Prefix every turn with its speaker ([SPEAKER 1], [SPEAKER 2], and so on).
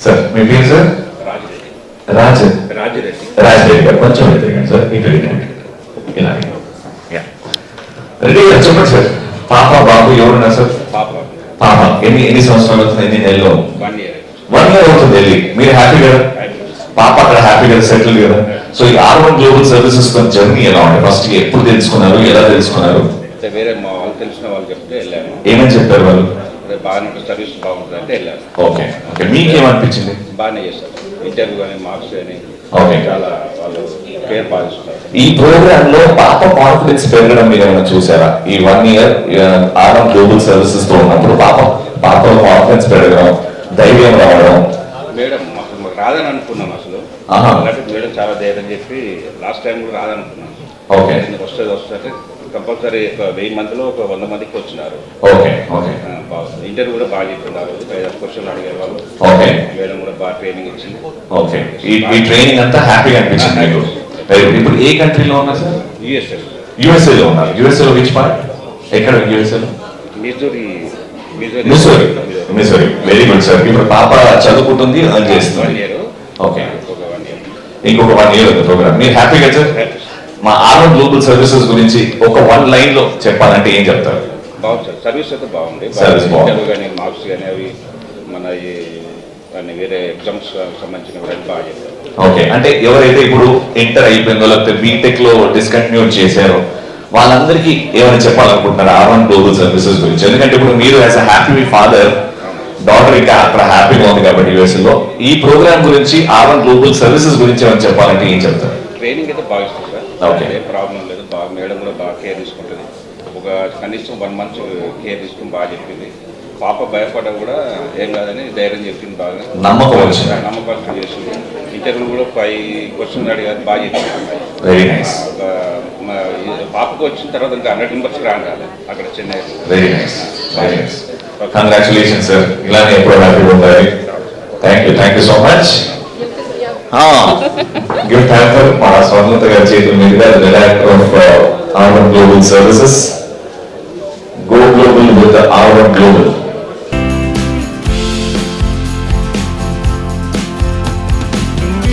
[SPEAKER 1] Sir మీ పేరు sir? Rajireddy గారు. కొంచెం ఎదురుగాండి సార్, ఇటు ఇలా రెడ్డి గారు చెప్పండి సార్. పాప బాబు ఎవరున్నారు సార్? పాప ఎన్ని సంవత్సరాలు అవుతుంది, ఎన్ని నెలలు? 1 year అవుతుంది వెళ్ళి. మీరు హ్యాపీ కదా? పాప అక్కడ హ్యాపీ కదా, సెటిల్ కదా? సో ఈ R1 గ్లోబల్ సర్వీసెస్ జర్నీ ఎలా ఉంది? ఫస్ట్ ఎప్పుడు తెలుసుకున్నారు, ఎలా తెలుసుకున్నారు?
[SPEAKER 2] వేరే మా వాళ్ళు తెలిసిన వాళ్ళు చెప్తే వెళ్ళాను.
[SPEAKER 1] ఏమని చెప్పారు వాళ్ళు?
[SPEAKER 2] బాగానే సర్వీస్ బాగుంటుంది అంటే వెళ్ళాను.
[SPEAKER 1] ఓకే ఓకే, మీకేమనిపించింది?
[SPEAKER 2] బాగానే చేస్తారు, ఇంటర్వ్యూ కానీ మార్క్స్ కానీ
[SPEAKER 1] ఓకే,
[SPEAKER 2] చాలా వాళ్ళు కేర్ పాటిస్తారు.
[SPEAKER 1] ఈ ప్రోగ్రామ్ లో పాప కాన్ఫిడెన్స్ పెరగడం మీరు ఏమైనా చూసారా? ఈ 1 year R1 గ్లోబల్ సర్వీసెస్ తో ఉన్నప్పుడు పాపలో కాన్ఫిడెన్స్ పెరగడం, ధైర్యం రావడం?
[SPEAKER 2] మేడం అసలు మాకు రాదని అనుకున్నాం అసలు. అలాంటి మేడం చాలా ధైర్యం చెప్పి లాస్ట్ టైం కూడా రాదనుకున్నాం.
[SPEAKER 1] ఓకే,
[SPEAKER 2] వస్తుంది కంపల్సరీ 1000 మందిలో ఒక 100 మందికి వచ్చినారు.
[SPEAKER 1] ఓకే ఓకే,
[SPEAKER 2] ఇంటర్వ్యూ కూడా బాగా చెప్తున్నారు, 5 క్వశ్చన్లు అడిగారు వాళ్ళు.
[SPEAKER 1] ఓకే,
[SPEAKER 2] మేడం కూడా బాగా ట్రైనింగ్ ఇచ్చింది.
[SPEAKER 1] ఓకే, ఈ ట్రైనింగ్ అంతా హ్యాపీగా అనిపించింది మీకు? ఇప్పుడు ఏ కంట్రీలో ఉన్నారు సార్? యుఎస్ఏలో ఉన్నారు. యుఎస్ఏలో విచ్ పార్ట్? ఎక్కడ యుఎస్ఏలో? మిసోరీ. Very good sir. ఇప్పుడు పాప చదువుకుంటుంది, అర్న్ చేస్తుంది. ఓకే, ఇంకొక 1 year ఉంది ప్రోగ్రామ్. మీరు హ్యాపీగా సార్? మా R1 గ్లోబల్ సర్వీసెస్ గురించి ఒక 1 line లో చెప్పాలంటే ఏం చెప్తారు?
[SPEAKER 2] బాగుంది సార్, సర్వీస్ అయితే బాగుంది. కానీ మార్క్స్ కానీ అవి మన వేరే ఎగ్జామ్స్ సంబంధించిన బాగా చెప్పారు.
[SPEAKER 1] ఓకే, అంటే ఎవరైతే ఇప్పుడు ఇంటర్ అయిపోయిందో లేకపోతే బీటెక్ లో డిస్కంటిన్యూ చేశారో వాళ్ళందరికీ ఏమైనా చెప్పాలనుకుంటున్నారు R1 గ్లోబల్ సర్వీసెస్ గురించి? ఎందుకంటే ఇప్పుడు మీరు as a happy father, daughter ఇంకా అక్కడ హ్యాపీగా ఉంది కాబట్టి యూఎస్ లో, ఈ ప్రోగ్రామ్ గురించి R1 గ్లోబల్ సర్వీసెస్ గురించి ఏమైనా చెప్పాలంటే ఏం చెప్తారు?
[SPEAKER 2] ట్రైనింగ్ అయితే బాగా ఇస్తుంది సార్, ఏ ప్రాబ్లం లేదు. బాగా మేడం కూడా బాగా కేర్ తీసుకుంటుంది. ఒక కనీసం 1 month కేర్ తీసుకుని బాగా చెప్పింది. పాప భయపడ్డా కూడా ఏం కాదని ధైర్యం చెప్పింది, బాగా నమ్మకం చేసింది. ఇంటర్వ్యూ కూడా 5 క్వశ్చన్లు అడిగారు, బాగా చెప్పింది.
[SPEAKER 1] Very nice.
[SPEAKER 2] పాపకు వచ్చిన తర్వాత ఇంకా 100 members రాగాలి అక్కడ Chennai.
[SPEAKER 1] Very nice, very nice. Congratulations sir, ఇలానే ఎప్పుడు హ్యాపీగా ఉండాలి. Thank you so much. Gift hamper మా స్వర్ణత గారి చేతుల మీదుగా director of R1 global services. Go global with the R1 Global.